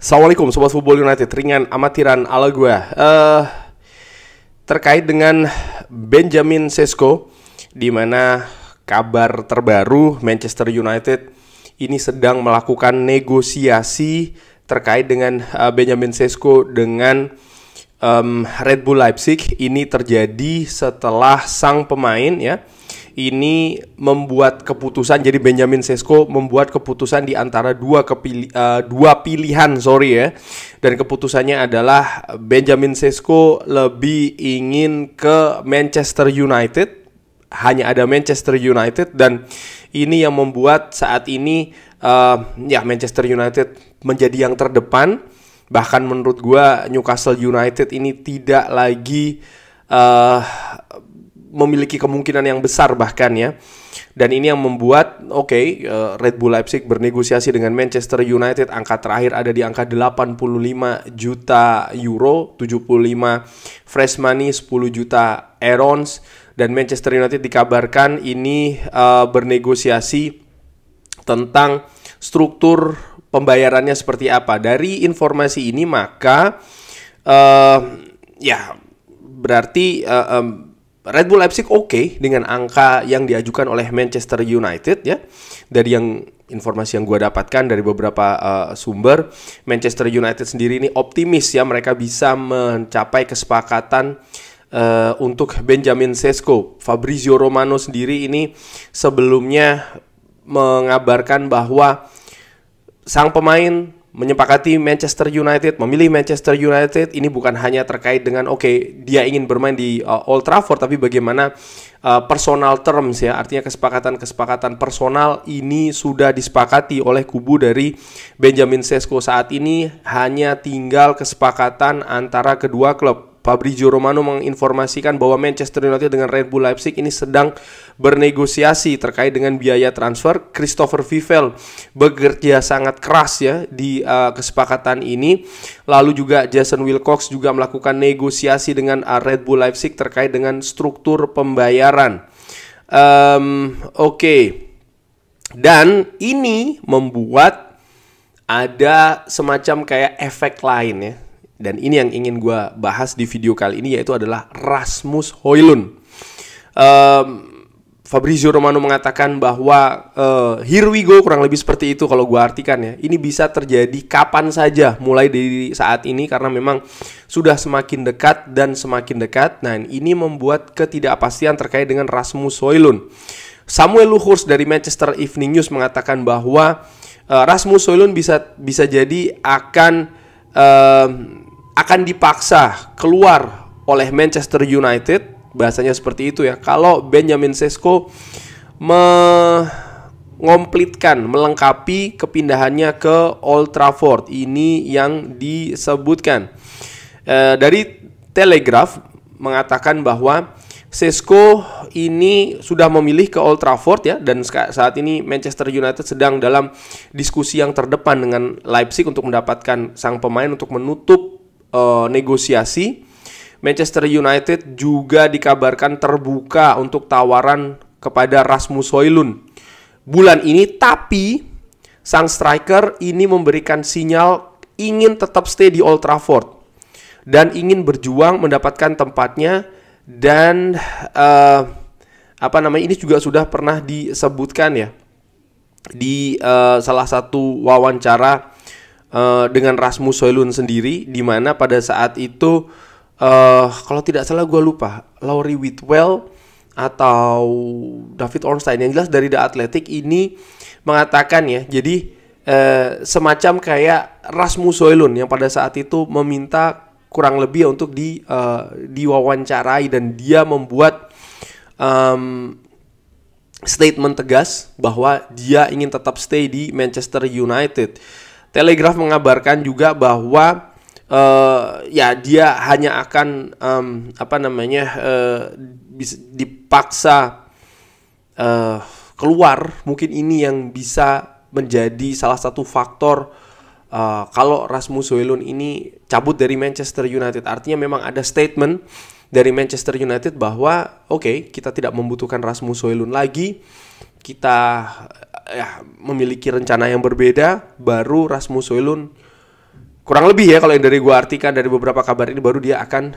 Assalamualaikum Sobat Football United, ringan amatiran ala gue. Terkait dengan Benjamin Sesko, di mana kabar terbaru Manchester United ini sedang melakukan negosiasi terkait dengan Benjamin Sesko dengan Red Bull Leipzig. Ini terjadi setelah sang pemain ini membuat keputusan. Jadi Benjamin Sesko membuat keputusan di antara dua pilihan, dan keputusannya adalah Benjamin Sesko lebih ingin ke Manchester United. Hanya ada Manchester United, dan ini yang membuat saat ini Manchester United menjadi yang terdepan. Bahkan menurut gua Newcastle United ini tidak lagi memiliki kemungkinan yang besar bahkan ya. Dan ini yang membuat Red Bull Leipzig bernegosiasi dengan Manchester United. Angka terakhir ada di angka 85 juta euro, 75 fresh money, 10 juta add-ons. Dan Manchester United dikabarkan ini bernegosiasi tentang struktur pembayarannya seperti apa. Dari informasi ini maka berarti Red Bull Leipzig dengan angka yang diajukan oleh Manchester United ya. Dari informasi yang gue dapatkan dari beberapa sumber, Manchester United sendiri ini optimis ya, mereka bisa mencapai kesepakatan untuk Benjamin Sesko. Fabrizio Romano sendiri ini sebelumnya mengabarkan bahwa sang pemain menyepakati Manchester United, memilih Manchester United ini bukan hanya terkait dengan dia ingin bermain di Old Trafford, tapi bagaimana personal terms ya, artinya kesepakatan personal ini sudah disepakati oleh kubu dari Benjamin Sesko. Saat ini hanya tinggal kesepakatan antara kedua klub. Fabrizio Romano menginformasikan bahwa Manchester United dengan Red Bull Leipzig ini sedang bernegosiasi terkait dengan biaya transfer. Christopher Vivel bekerja sangat keras ya di kesepakatan ini. Lalu juga Jason Wilcox juga melakukan negosiasi dengan Red Bull Leipzig terkait dengan struktur pembayaran. Dan ini membuat ada semacam kayak efek lain ya. Dan ini yang ingin gue bahas di video kali ini, yaitu adalah Rasmus Højlund. Fabrizio Romano mengatakan bahwa here we go, kurang lebih seperti itu kalau gue artikan ya. Ini bisa terjadi kapan saja mulai dari saat ini, karena memang sudah semakin dekat dan semakin dekat. Nah, ini membuat ketidakpastian terkait dengan Rasmus Højlund. Samuel Luhrs dari Manchester Evening News mengatakan bahwa Rasmus Højlund bisa jadi akan dipaksa keluar oleh Manchester United, bahasanya seperti itu ya, kalau Benjamin Sesko melengkapi kepindahannya ke Old Trafford. Ini yang disebutkan. Dari Telegraph mengatakan bahwa Sesko ini sudah memilih ke Old Trafford ya, dan saat ini Manchester United sedang dalam diskusi yang terdepan dengan Leipzig untuk mendapatkan sang pemain untuk menutup negosiasi. Manchester United juga dikabarkan terbuka untuk tawaran kepada Rasmus Højlund bulan ini, tapi sang striker ini memberikan sinyal ingin tetap stay di Old Trafford dan ingin berjuang mendapatkan tempatnya. Dan ini juga sudah pernah disebutkan ya di salah satu wawancara dengan Rasmus Højlund sendiri, di mana pada saat itu kalau tidak salah gue lupa, Laurie Whitwell atau David Ornstein, yang jelas dari The Athletic ini mengatakan ya, jadi semacam kayak Rasmus Højlund yang pada saat itu meminta kurang lebih untuk diwawancarai, dan dia membuat statement tegas bahwa dia ingin tetap stay di Manchester United. Telegraph mengabarkan juga bahwa dia hanya akan dipaksa keluar. Mungkin ini yang bisa menjadi salah satu faktor kalau Rasmus Højlund ini cabut dari Manchester United. Artinya memang ada statement dari Manchester United bahwa kita tidak membutuhkan Rasmus Højlund lagi, kita memiliki rencana yang berbeda. Baru Rasmus Højlund kurang lebih ya kalau yang dari gua artikan dari beberapa kabar ini baru dia akan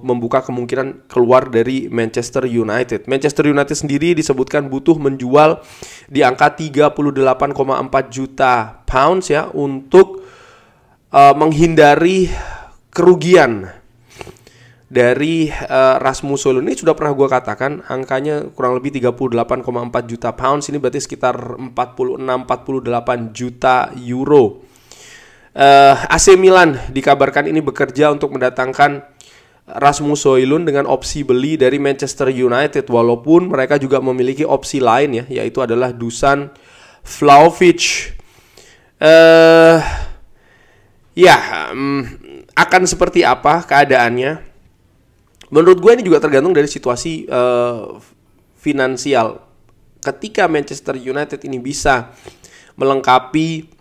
membuka kemungkinan keluar dari Manchester United. Manchester United sendiri disebutkan butuh menjual di angka 38,4 juta pounds ya untuk menghindari kerugian dari Rasmus Højlund. Ini sudah pernah gue katakan angkanya kurang lebih 38,4 juta pounds, ini berarti sekitar 46-48 juta euro. AC Milan dikabarkan ini bekerja untuk mendatangkan Rasmus Højlund dengan opsi beli dari Manchester United, walaupun mereka juga memiliki opsi lain ya, yaitu adalah Dusan Vlahovic. Akan seperti apa keadaannya? Menurut gue ini juga tergantung dari situasi finansial. Ketika Manchester United ini bisa melengkapi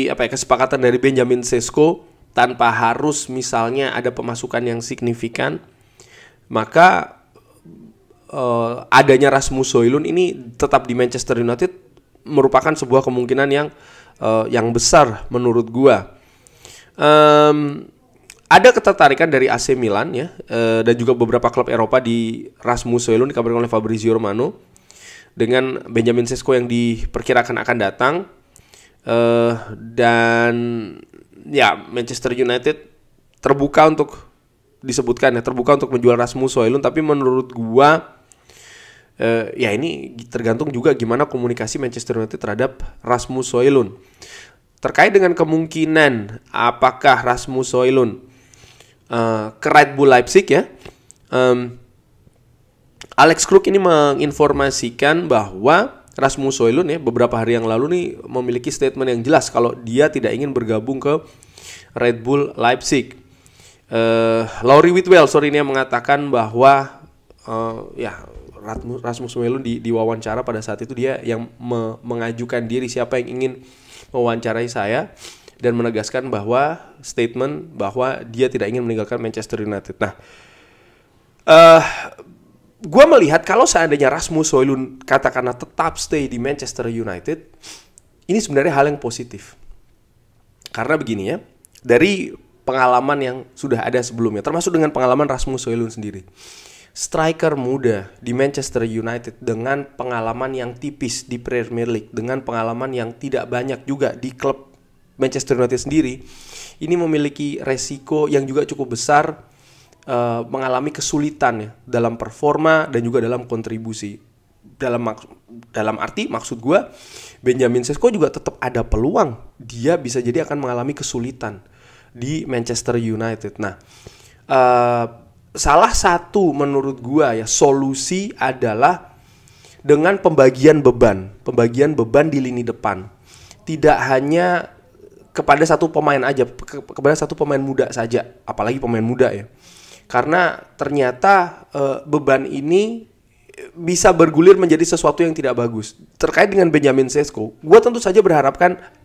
kesepakatan dari Benjamin Sesko tanpa harus misalnya ada pemasukan yang signifikan, maka adanya Rasmus Højlund ini tetap di Manchester United merupakan sebuah kemungkinan yang besar menurut gua. Ada ketertarikan dari AC Milan ya, dan juga beberapa klub Eropa di Rasmus Højlund, dikabarkan oleh Fabrizio Romano, dengan Benjamin Sesko yang diperkirakan akan datang. Dan ya, Manchester United terbuka untuk menjual Rasmus Højlund, tapi menurut gua ini tergantung juga gimana komunikasi Manchester United terhadap Rasmus Højlund. Terkait dengan kemungkinan apakah Rasmus Højlund ke Red Bull Leipzig ya, Alex Kruk ini menginformasikan bahwa Rasmus Højlund ya beberapa hari yang lalu nih memiliki statement yang jelas kalau dia tidak ingin bergabung ke Red Bull Leipzig. Laurie Whitwell ini yang mengatakan bahwa Rasmus Højlund di wawancara pada saat itu dia yang mengajukan diri, siapa yang ingin mewawancarai saya, dan menegaskan bahwa statement bahwa dia tidak ingin meninggalkan Manchester United. Nah, gue melihat kalau seandainya Rasmus Højlund katakanlah tetap stay di Manchester United, ini sebenarnya hal yang positif. Karena begini ya, dari pengalaman yang sudah ada sebelumnya, termasuk dengan pengalaman Rasmus Højlund sendiri, striker muda di Manchester United dengan pengalaman yang tipis di Premier League, dengan pengalaman yang tidak banyak juga di klub Manchester United sendiri, ini memiliki resiko yang juga cukup besar mengalami kesulitan ya dalam performa dan juga dalam kontribusi. Dalam arti maksud gue, Benjamin Sesko juga tetap ada peluang dia bisa jadi akan mengalami kesulitan di Manchester United. Nah, salah satu menurut gue ya solusi adalah dengan pembagian beban di lini depan. Tidak hanya kepada satu pemain aja, kepada satu pemain muda saja, apalagi pemain muda ya. Karena ternyata beban ini bisa bergulir menjadi sesuatu yang tidak bagus. Terkait dengan Benjamin Sesko, gue tentu saja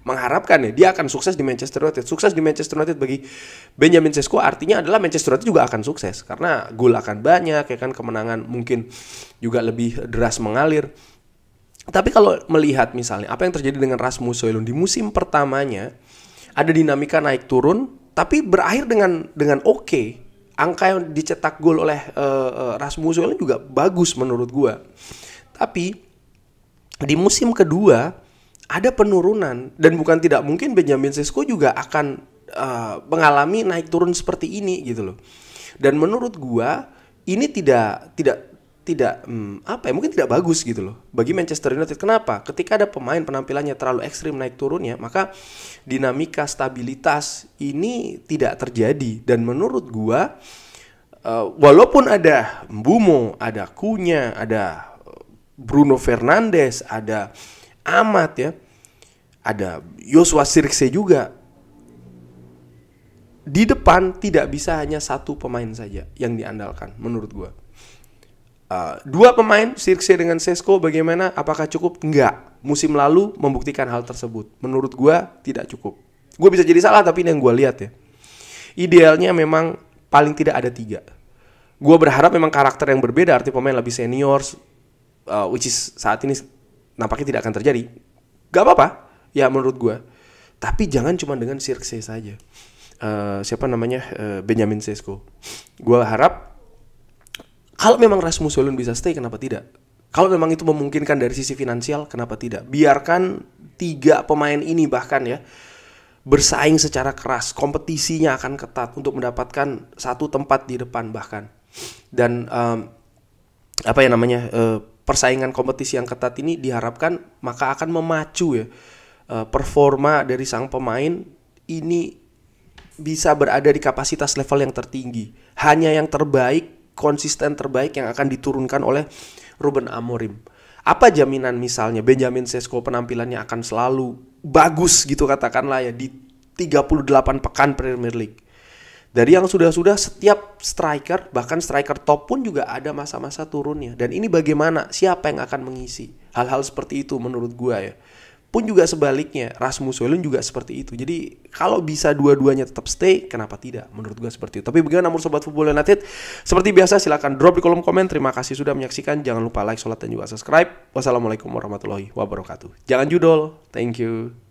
mengharapkan ya dia akan sukses di Manchester United. Sukses di Manchester United bagi Benjamin Sesko artinya adalah Manchester United juga akan sukses, karena gol akan banyak ya kan, kemenangan mungkin juga lebih deras mengalir. Tapi kalau melihat misalnya apa yang terjadi dengan Rasmus Højlund di musim pertamanya, ada dinamika naik turun, tapi berakhir dengan oke. Angka yang dicetak gol oleh Rasmus Højlund juga bagus menurut gua. Tapi di musim kedua ada penurunan, dan bukan tidak mungkin Benjamin Sesko juga akan mengalami naik turun seperti ini gitu loh. Dan menurut gua ini mungkin tidak bagus gitu loh bagi Manchester United. Kenapa? Ketika ada pemain penampilannya terlalu ekstrim naik turunnya, maka dinamika stabilitas ini tidak terjadi. Dan menurut gua walaupun ada Mbeumo, ada Cunha, ada Bruno Fernandes, ada Amat ya, ada Joshua Zirkzee juga, di depan tidak bisa hanya satu pemain saja yang diandalkan menurut gua. Dua pemain, Zirkzee dengan Sesko, bagaimana? Apakah cukup? Enggak. Musim lalu membuktikan hal tersebut. Menurut gue tidak cukup. Gue bisa jadi salah, tapi ini yang gue lihat ya. Idealnya memang paling tidak ada 3. Gue berharap memang karakter yang berbeda, arti pemain lebih senior, which is saat ini nampaknya tidak akan terjadi. Gak apa-apa, ya menurut gue. Tapi jangan cuma dengan Xerxes saja. Benjamin Sesko. Gue harap kalau memang Rasmus Højlund bisa stay, kenapa tidak? Kalau memang itu memungkinkan dari sisi finansial, kenapa tidak? Biarkan 3 pemain ini bahkan ya bersaing secara keras. Kompetisinya akan ketat untuk mendapatkan satu tempat di depan bahkan. Dan persaingan kompetisi yang ketat ini diharapkan maka akan memacu ya performa dari sang pemain ini bisa berada di kapasitas level yang tertinggi. Hanya yang terbaik, konsisten terbaik yang akan diturunkan oleh Ruben Amorim. Apa jaminan misalnya Benjamin Sesko penampilannya akan selalu bagus gitu katakanlah ya di 38 pekan Premier League. Dari yang sudah-sudah setiap striker, bahkan striker top pun juga ada masa-masa turunnya. Dan ini bagaimana? Siapa yang akan mengisi? Hal-hal seperti itu menurut gua ya. Pun juga sebaliknya, Rasmus Højlund juga seperti itu. Jadi kalau bisa dua-duanya tetap stay, kenapa tidak? Menurut gue seperti itu. Tapi bagaimana menurut Sobat Football United? Seperti biasa silahkan drop di kolom komen. Terima kasih sudah menyaksikan. Jangan lupa like, sholat, dan juga subscribe. Wassalamualaikum warahmatullahi wabarakatuh. Jangan judol. Thank you.